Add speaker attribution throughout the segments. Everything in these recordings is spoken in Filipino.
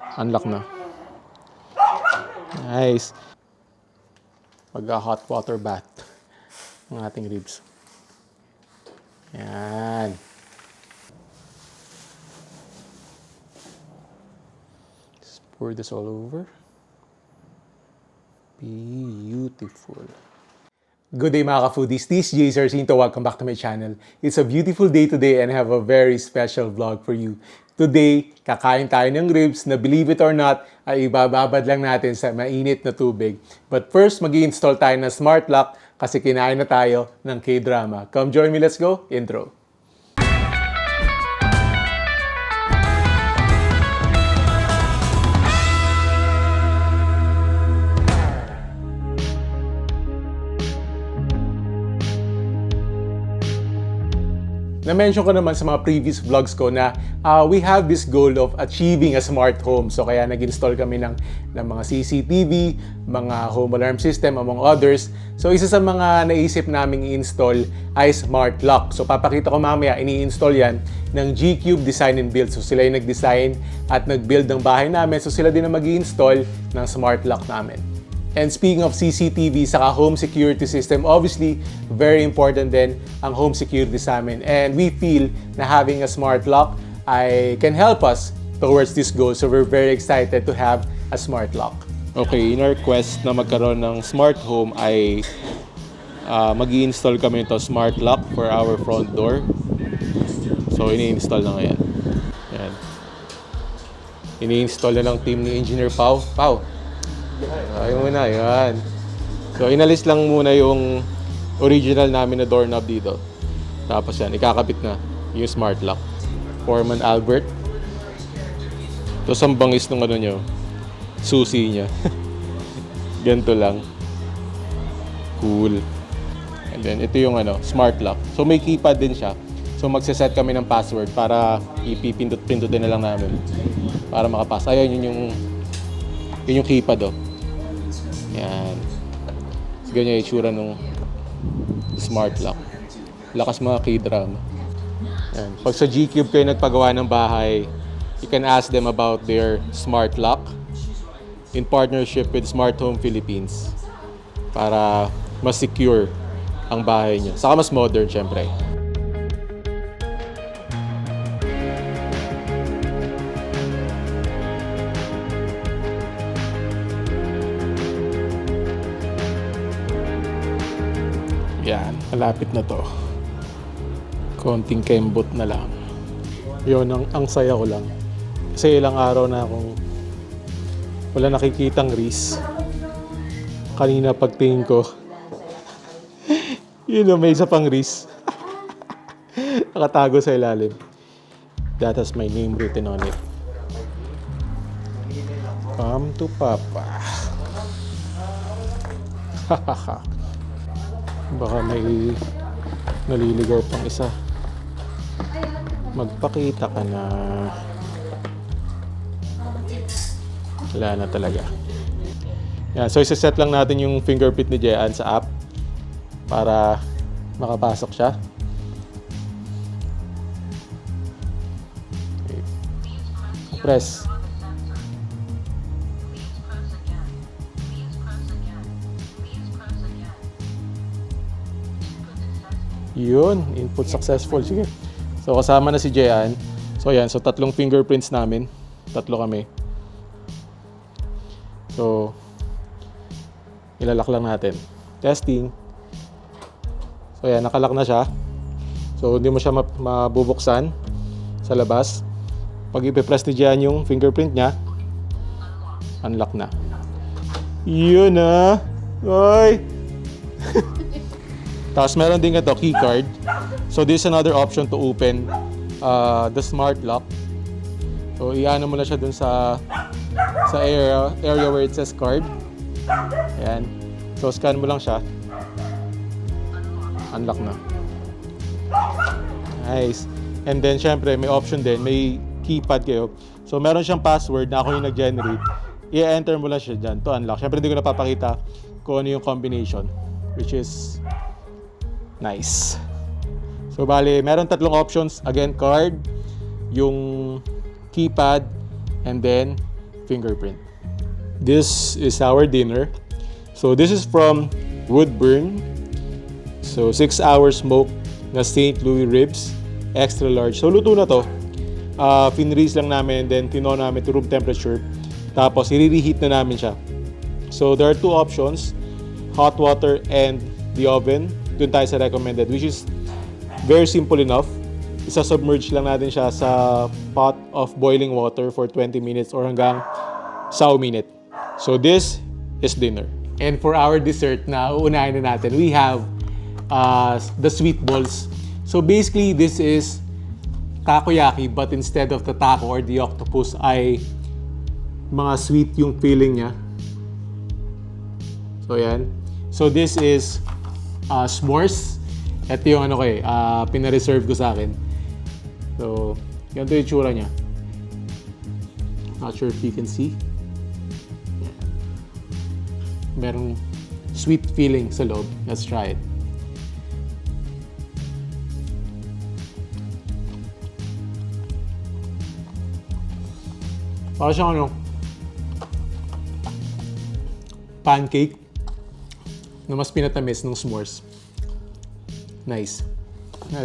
Speaker 1: Unlock na. Nice. Pagka-hot water bath ng ating ribs. Yan. Just pour this all over. Beautiful. Good day mga ka-foodies, this is Jayzar. Recinto. Welcome back to my channel. It's a beautiful day today and I have a very special vlog for you. Today, kakain tayo ng ribs na believe it or not, ay ibababad lang natin sa mainit na tubig. But first, mag-i-install tayo ng smart lock kasi kinain na tayo ng K-drama. Come join me, let's go. Intro. Na-mention ko naman sa mga previous vlogs ko na we have this goal of achieving a smart home. So kaya nag-install kami ng mga CCTV, mga home alarm system, among others. So isa sa mga naisip naming i-install ay smart lock. So papakita ko mamaya, ini-install yan ng G-Cube Design and Build. So sila yung nag-design at nag-build ng bahay namin. So sila din ang mag-i-install ng smart lock namin. And speaking of CCTV, saka home security system, obviously, very important din ang home security sa amin. And we feel na having a smart lock can help us towards this goal. So we're very excited to have a smart lock. Okay, in our quest na magkaroon ng smart home ay mag-i-install kami ito smart lock for our front door. So ini-install na ngayon. Yan. Ini-install na ng team ni Engineer Pau. Ayun muna, yan. So, inalis lang muna yung original namin na doorknob dito. Tapos yan, ikakabit na yung smart lock. Foreman Albert. Tapos ang bangis nung ano nyo, susi niya. Ganito lang. Cool. And then, ito yung smart lock. So, may keypad din siya. So, magsaset kami ng password para ipipindot-pindutin na lang namin. Para makapasa. Ayan, yun yung keypad, oh. Yan. So, ganyan yung itsura ng smart lock. Lakas mga K-drama. Yan. Pag sa G-Cube kayo nagpagawa ng bahay, you can ask them about their smart lock in partnership with Smart Home Philippines para mas secure ang bahay nyo. Saka mas modern, syempre. Yan, malapit na to. Konting kembot na lang. Yun, ang saya ko lang. Kasi ilang araw na akong wala nakikitang ris. Kanina pagtingin ko, may isa pang ris. Nakatago sa ilalim. That has my name written on it. Come to Papa. Hahaha. Baka may naliligaw pang isa. Magpakita ka na. Wala na talaga. Yan, so isa-set lang natin yung fingerprint ni Jean sa app para makapasok siya. Okay. Press. Yun, input successful. Sige. So, kasama na si Jean. So, yan. So, 3 fingerprints namin. 3 kami. So, ilalak lang natin. Testing. So, yan. Nakalak na siya. So, hindi mo siya mabubuksan sa labas. Pag ipipress ni Jean yung fingerprint niya, unlock na. Yun na. Oy! Tapos meron din ito, key card. So this is another option to open the smart lock. So iano mo na siya dun sa area where it says card. Ayan. So scan mo lang siya. Unlock na. Nice. And then syempre may option din, may keypad kayo. So meron siyang password na ako yung nag-generate. I-enter mo lang siya dyan to unlock. Syempre hindi ko napapakita kung ano yung combination, which is nice. So, bali, meron 3 options. Again, card, yung keypad, and then fingerprint. This is our dinner. So this is from Woodburn. So 6 hours smoke na St. Louis ribs, extra large. So luto na to. Finreeze lang namin, then tinaw namin to room temperature. Tapos i-reheat na namin siya. So there are two options, hot water and the oven. Doon tayo sa recommended, which is very simple enough. Isa-submerge lang natin siya sa pot of boiling water for 20 minutes or hanggang 1 minute. So this is dinner. And for our dessert na uunahin na natin, we have the sweet balls. So basically, this is takoyaki, but instead of the taco or the octopus ay mga sweet yung filling niya. So yan. So this is s'mores. Ito yung ano ko pina-reserve ko sa akin. So, ganito yung tsura niya. Not sure if you can see. Yan. Merong sweet feeling sa loob. Let's try it. Para siyang pancake na mas pinatamis ng s'mores. Nice.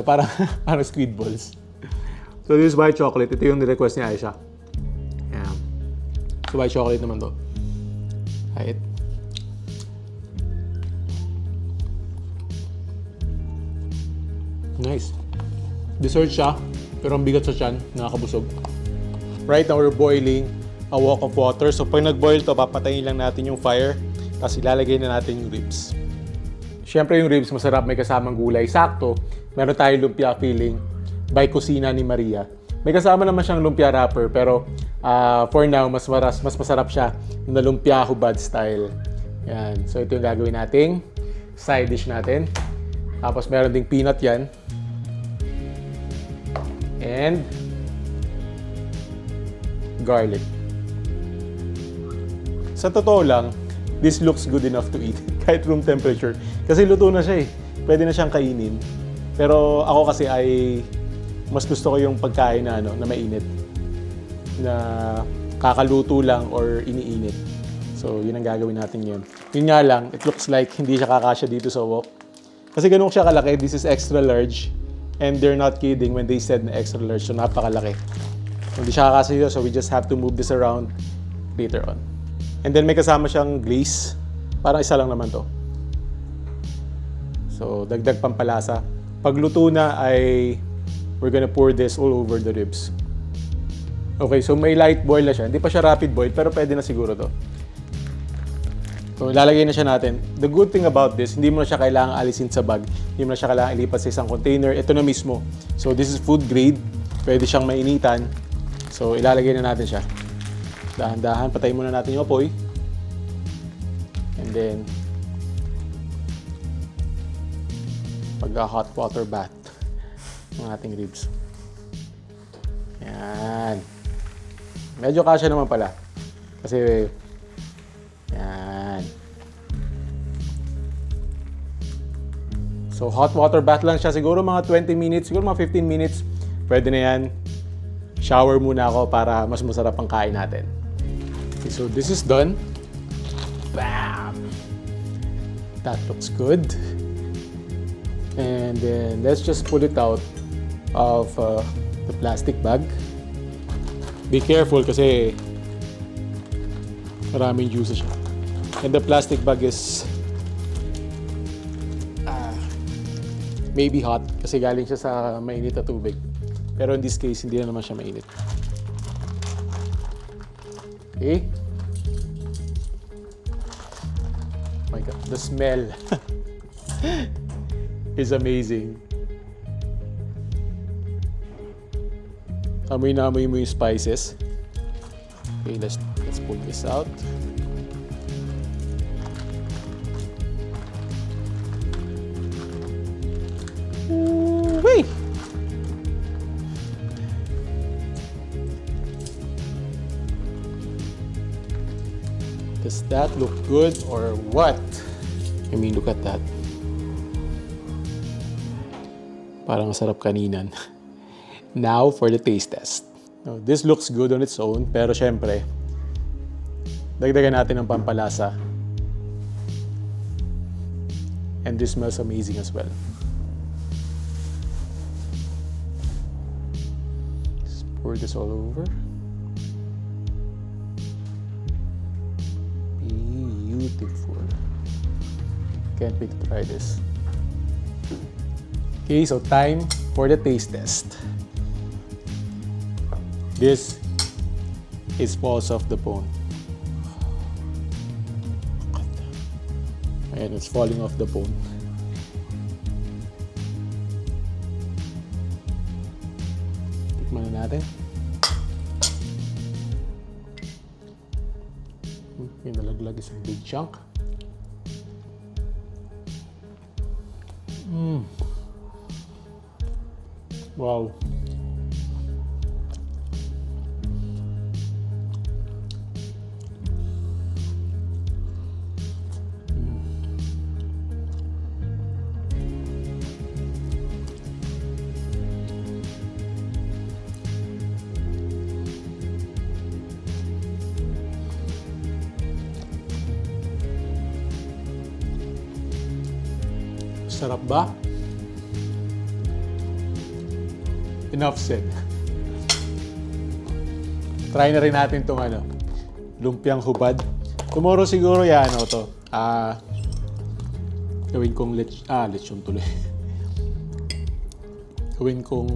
Speaker 1: Parang squid balls. So this is white chocolate. Ito yung nirequest ni Aisha. Yeah. So white chocolate naman to. Right. Nice. Dessert siya, pero ang bigat sa tiyan, nakakabusog. Right now we're boiling a wok of water. So pag nag-boil to, papatayin lang natin yung fire. Tapos ilalagay na natin yung ribs. Siyempre yung ribs masarap, may kasamang gulay. Sakto, meron tayong lumpia filling by Kusina ni Maria. May kasama naman siyang lumpia wrapper, pero for now, mas masarap siya na lumpia hubad style. Yan. So ito yung gagawin nating side dish natin. Tapos meron ding peanut yan. And garlic. Sa totoo lang, this looks good enough to eat kahit room temperature. Kasi luto na siya eh. Pwede na siyang kainin. Pero ako kasi ay mas gusto ko yung pagkain na na mainit. Na kakaluto lang or iniinit. So, yun ang gagawin natin yun. Yun nga lang, it looks like hindi siya kakasya dito sa wok. Kasi ganun siya kalaki. This is extra large. And they're not kidding when they said na extra large. So, napakalaki. Hindi siya kakasya dito, so we just have to move this around later on. And then may kasama siyang glaze. Parang isa lang naman to. So, dagdag pampalasa. Pag luto na ay we're gonna pour this all over the ribs. Okay, so may light boil na siya. Hindi pa siya rapid boil, pero pwede na siguro to. So, ilalagay na siya natin. The good thing about this, hindi mo na siya kailangang alisin sa bag. Hindi mo na siya kailangang ilipat sa isang container. Ito na mismo. So, this is food grade. Pwede siyang mainitan. So, ilalagay na natin siya. Dahan-dahan, patayin muna natin yung apoy. And then, pagka-hot water bath ng ating ribs. Yan. Medyo kasya naman pala. Kasi, yan. So, hot water bath lang siya. Siguro mga 20 minutes, siguro mga 15 minutes. Pwede na yan. Shower muna ako para mas masarap ang kain natin. Okay, so this is done. Bam! That looks good. And then let's just pull it out of the plastic bag. Be careful kasi maraming juice siya. And the plastic bag is maybe hot kasi galing siya sa mainit na tubig. Pero in this case, hindi na naman siya mainit. Okay. Oh my God, the smell is amazing. Amoy na amoy mo yung spices. Okay, let's pull this out. Wait. Does that look good or what? I mean, look at that. Parang sarap kaninan. Now for the taste test. Now, this looks good on its own, pero syempre,
Speaker 2: Dagdagan natin ng pampalasa. And this smells amazing as well. Just pour this all over. Beautiful. Can't wait to try this. Okay, so time for the taste test. This is falls off the bone. And it's falling off the bone. Tikman na natin. Yung nalaglag isang big chunk. Wow. Sarap ba? Enough said. Try na rin natin itong lumpiang hubad. Tomorrow siguro to. Gawin kong lechon tuloy. Gawin kong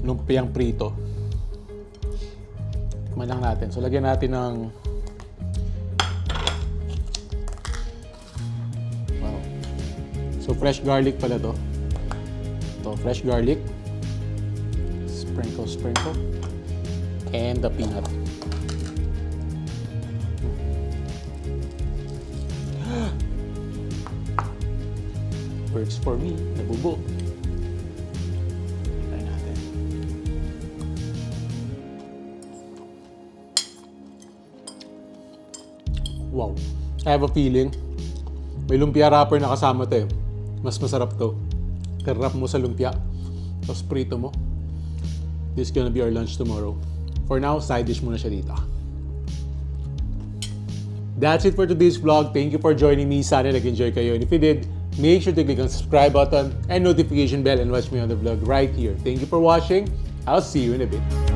Speaker 2: lumpiang prito. Tikman lang natin. So lagyan natin ng fresh garlic pala to. Ito, fresh garlic. Sprinkle. And the peanut. Works for me. Nabubo. Try natin. Wow. I have a feeling may lumpia wrapper na kasama to eh. Mas masarap to. Karap mo sa lumpia. Tapos prito mo. This is gonna be our lunch tomorrow. For now, side dish muna siya dito. That's it for today's vlog. Thank you for joining me. Sana nag-enjoy kayo. And if you did, make sure to click on the subscribe button and notification bell and watch me on the vlog right here. Thank you for watching. I'll see you in a bit.